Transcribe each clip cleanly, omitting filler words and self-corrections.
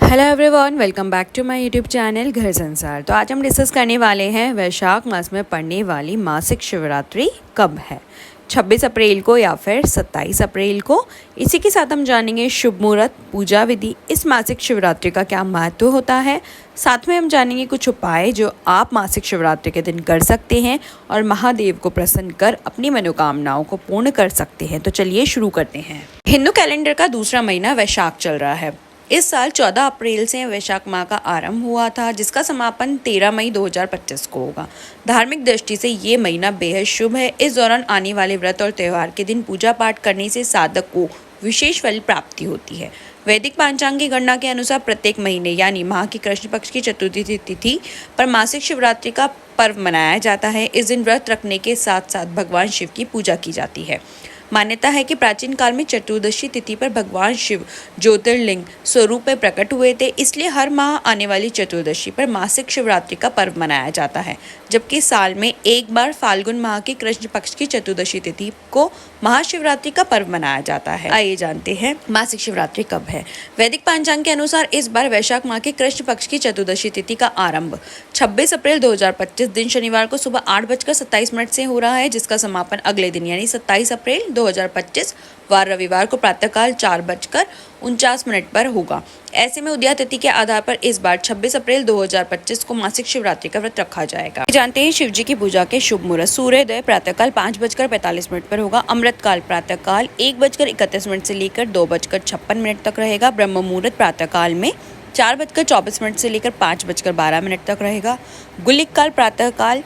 Hello everyone, welcome back to my YouTube channel Ghar Sansar. तो आज हम डिस्कस करने वाले हैं वैशाख मास में पड़ने वाली मासिक शिवरात्रि कब है, 26 अप्रैल को या फिर 27 अप्रैल को। इसी के साथ हम जानेंगे शुभ मुहूर्त, पूजा विधि, इस मासिक शिवरात्रि का क्या महत्व होता है। साथ में हम जानेंगे कुछ उपाय जो आप मासिक शिवरात्रि के दिन कर सकते हैं और महादेव को प्रसन्न कर अपनी मनोकामनाओं को पूर्ण कर सकते हैं। तो चलिए शुरू करते हैं। हिंदू कैलेंडर का दूसरा महीना वैशाख चल रहा है। इस साल 14 अप्रैल से वैशाख माह का आरंभ हुआ था, जिसका समापन 13 मई 2025 को होगा। धार्मिक दृष्टि से ये महीना बेहद शुभ है। इस दौरान आने वाले व्रत और त्यौहार के दिन पूजा पाठ करने से साधक को विशेष फल प्राप्ति होती है। वैदिक पांचांग की गणना के अनुसार प्रत्येक महीने यानी माह की कृष्ण पक्ष की चतुर्थी तिथि पर मासिक शिवरात्रि का पर्व मनाया जाता है। इस दिन व्रत रखने के साथ साथ भगवान शिव की पूजा की जाती है। मान्यता है कि प्राचीन काल में चतुर्दशी तिथि पर भगवान शिव ज्योतिर्लिंग स्वरूप में प्रकट हुए थे, इसलिए हर माह आने वाली चतुर्दशी पर मासिक शिवरात्रि का पर्व मनाया जाता है, जबकि साल में एक बार फाल्गुन माह की कृष्ण पक्ष की चतुर्दशी तिथि को महाशिवरात्रि का पर्व मनाया जाता है। आइए जानते हैं मासिक शिवरात्रि कब है। वैदिक पांचांग के अनुसार इस बार वैशाख माह की कृष्ण पक्ष की चतुर्दशी तिथि का आरंभ 26 अप्रैल 2025 दिन शनिवार को सुबह 8:27 से हो रहा है, जिसका समापन अगले दिन यानी 27 अप्रैल 2025 वार रविवार को प्रातःकाल 4:49 पर होगा। ऐसे में उदया तिथि के आधार पर इस बार 26 अप्रैल 2025 को मासिक शिवरात्रि का व्रत रखा जाएगा। जानते हैं शिव जी की पूजा के शुभ मुहूर्त। सूर्योदय प्रातःकाल 5:45 पर होगा। अमृतकाल प्रातःकाल 1:31 से लेकर 2:56 तक रहेगा। ब्रह्म मुहूर्त प्रातःकाल में 4:24 से लेकर 5:12 तक रहेगा। गुलिक काल प्रातःकाल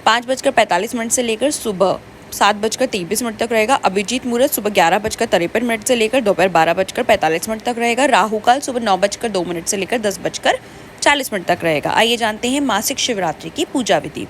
5:45 से लेकर सुबह 7:23 तक रहेगा। अभिजीत मुहूर्त सुबह 11:53 से लेकर दोपहर 12:45 तक रहेगा। राहु काल सुबह 9:02 से लेकर 10:40 तक रहेगा। आइए जानते हैं मासिक शिवरात्रि की पूजा विधि।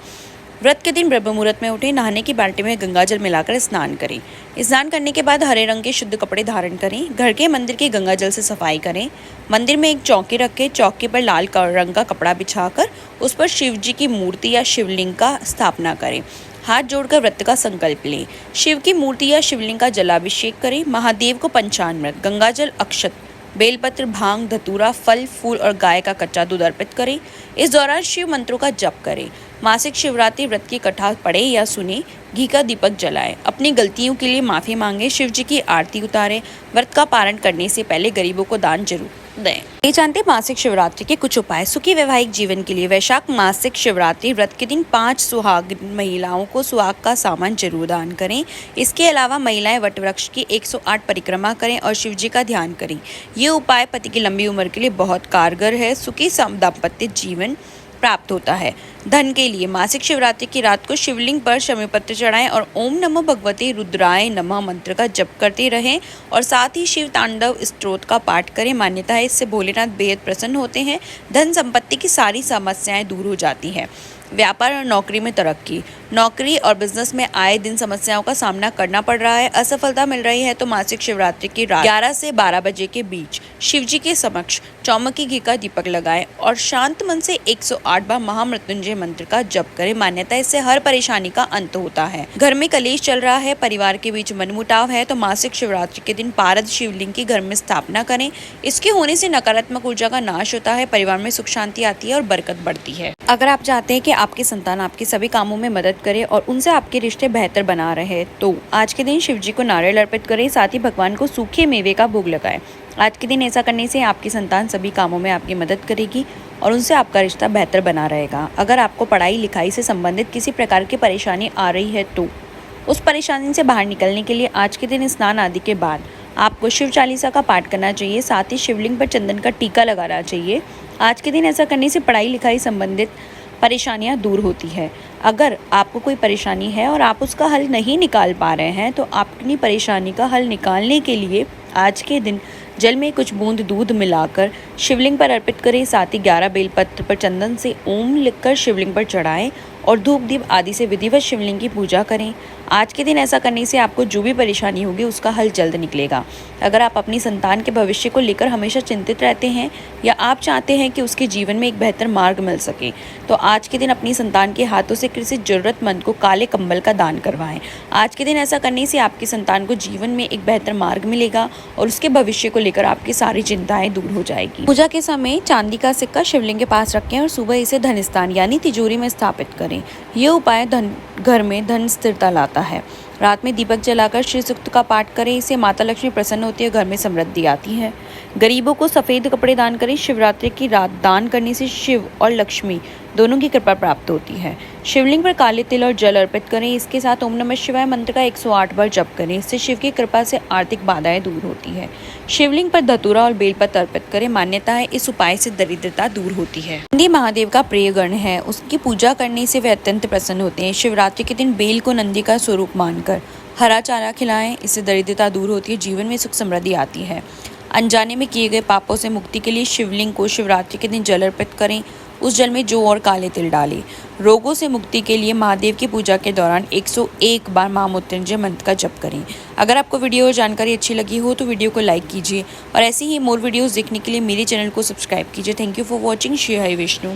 व्रत के दिन ब्रह्म मुहूर्त में उठे, नहाने की बाल्टी में गंगा जल मिलाकर स्नान करें। स्नान करने के बाद हरे रंग के शुद्ध कपड़े धारण करें। घर के मंदिर की गंगा जल से सफाई करें। मंदिर में एक चौकी रखें। चौकी पर लाल रंग का कपड़ा बिछाकर उस पर शिव जी की मूर्ति या शिवलिंग का स्थापना करें। हाथ जोड़कर व्रत का संकल्प लें। शिव की मूर्ति या शिवलिंग का जलाभिषेक करें। महादेव को पंचामृत, गंगाजल, अक्षत, बेलपत्र, भांग, धतूरा, फल, फूल और गाय का कच्चा दूध अर्पित करें। इस दौरान शिव मंत्रों का जप करें। मासिक शिवरात्रि व्रत की कथा पढ़े या सुने। घी का दीपक जलाएं। अपनी गलतियों के लिए माफी मांगे। शिव जी की आरती उतारें। व्रत का पारण करने से पहले गरीबों को दान जरूर दें। ये जानते मासिक शिवरात्रि के कुछ उपाय। सुखी वैवाहिक जीवन के लिए वैशाख मासिक शिवरात्रि व्रत के दिन 5 सुहागिन महिलाओं को सुहाग का सामान जरूर दान करें। इसके अलावा महिलाएं वट वृक्ष की 108 परिक्रमा करें और शिव जी का ध्यान करें। ये उपाय पति की लंबी उम्र के लिए बहुत कारगर है। सुखी दाम्पत्य जीवन प्राप्त होता है। धन के लिए मासिक शिवरात्रि की रात को शिवलिंग पर शमीपत्र चढ़ाएं और ओम नमो भगवते रुद्राय नमः मंत्र का जप करते रहें और साथ ही शिव तांडव स्तोत्र का पाठ करें। मान्यता है इससे भोलेनाथ बेहद प्रसन्न होते हैं। धन संपत्ति की सारी समस्याएं दूर हो जाती हैं। व्यापार और नौकरी में तरक्की। नौकरी और बिजनेस में आए दिन समस्याओं का सामना करना पड़ रहा है, असफलता मिल रही है, तो मासिक शिवरात्रि की रात 11 से 12 बजे के बीच शिव जी के समक्ष चौमुखी घी का दीपक लगाएं और शांत मन से 108 बार महामृत्युंजय मंत्र का जप करें। मान्यता है इससे हर परेशानी का अंत होता है। घर में कलेश चल रहा है, परिवार के बीच मनमुटाव है, तो मासिक शिवरात्रि के दिन पारद शिवलिंग की घर में स्थापना करें। इसके होने से नकारात्मक ऊर्जा का नाश होता है, परिवार में सुख शांति आती है और बरकत बढ़ती है। अगर आप चाहते हैं कि आपकी संतान आपके सभी कामों में मदद करे और उनसे आपके रिश्ते बेहतर बना रहे, तो आज के दिन शिव जी को नारियल अर्पित करें। साथ ही भगवान को सूखे मेवे का भोग लगाएं। आज के दिन ऐसा करने से आपकी संतान सभी कामों में आपकी मदद करेगी और उनसे आपका रिश्ता बेहतर बना रहेगा। अगर आपको पढ़ाई लिखाई से संबंधित किसी प्रकार की परेशानी आ रही है, तो उस परेशानी से बाहर निकलने के लिए आज के दिन स्नान आदि के बाद आपको शिव चालीसा का पाठ करना चाहिए। साथ ही शिवलिंग पर चंदन का टीका लगाना चाहिए। आज के दिन ऐसा करने से पढ़ाई लिखाई संबंधित परेशानियां दूर होती है। अगर आपको कोई परेशानी है और आप उसका हल नहीं निकाल पा रहे हैं, तो अपनी परेशानी का हल निकालने के लिए आज के दिन जल में कुछ बूंद दूध मिलाकर शिवलिंग पर अर्पित करें। साथ ही 11 बेलपत्र पर चंदन से ओम लिखकर शिवलिंग पर चढ़ाएं और धूप दीप आदि से विधिवत शिवलिंग की पूजा करें। आज के दिन ऐसा करने से आपको जो भी परेशानी होगी उसका हल जल्द निकलेगा। अगर आप अपनी संतान के भविष्य को लेकर हमेशा चिंतित रहते हैं या आप चाहते हैं कि उसके जीवन में एक बेहतर मार्ग मिल सके, तो आज के दिन अपनी संतान के हाथों से किसी जरूरतमंद को काले कंबल का दान करवाएं। आज के दिन ऐसा करने से आपकी संतान को जीवन में एक बेहतर मार्ग मिलेगा और उसके भविष्य को लेकर आपकी सारी चिंताएं दूर हो जाएगी। पूजा के समय चांदी का सिक्का शिवलिंग के पास रखें और सुबह इसे धन स्थान यानी तिजोरी में स्थापित करें। यह उपाय घर में धन स्थिरता लाता है। रात में दीपक जलाकर श्री सूक्त का पाठ करें, इससे माता लक्ष्मी प्रसन्न होती है, घर में समृद्धि आती है। गरीबों को सफ़ेद कपड़े दान करें। शिवरात्रि की रात दान करने से शिव और लक्ष्मी दोनों की कृपा प्राप्त होती है। शिवलिंग पर काले तिल और जल अर्पित करें। इसके साथ ओम नमः शिवाय मंत्र का 108 बार जप करें। इससे शिव की कृपा से आर्थिक बाधाएं दूर होती है। शिवलिंग पर धतूरा और बेलपत्र अर्पित करें। मान्यता है इस उपाय से दरिद्रता दूर होती है। नंदी महादेव का प्रिय गण है, उसकी पूजा करने से वे अत्यंत प्रसन्न होते हैं। शिवरात्रि के दिन बेल को नंदी का स्वरूप मानकर हरा चारा खिलाएं, इससे दरिद्रता दूर होती है, जीवन में सुख समृद्धि आती है। अनजाने में किए गए पापों से मुक्ति के लिए शिवलिंग को शिवरात्रि के दिन जल अर्पित करें। उस जल में जौ और काले तिल डालें। रोगों से मुक्ति के लिए महादेव की पूजा के दौरान 101 बार महामृत्युंजय मंत्र का जप करें। अगर आपको वीडियो और जानकारी अच्छी लगी हो तो वीडियो को लाइक कीजिए और ऐसी ही मोर वीडियोस देखने के लिए मेरे चैनल को सब्सक्राइब कीजिए। Thank you for watching. Shri Hari Vishnu.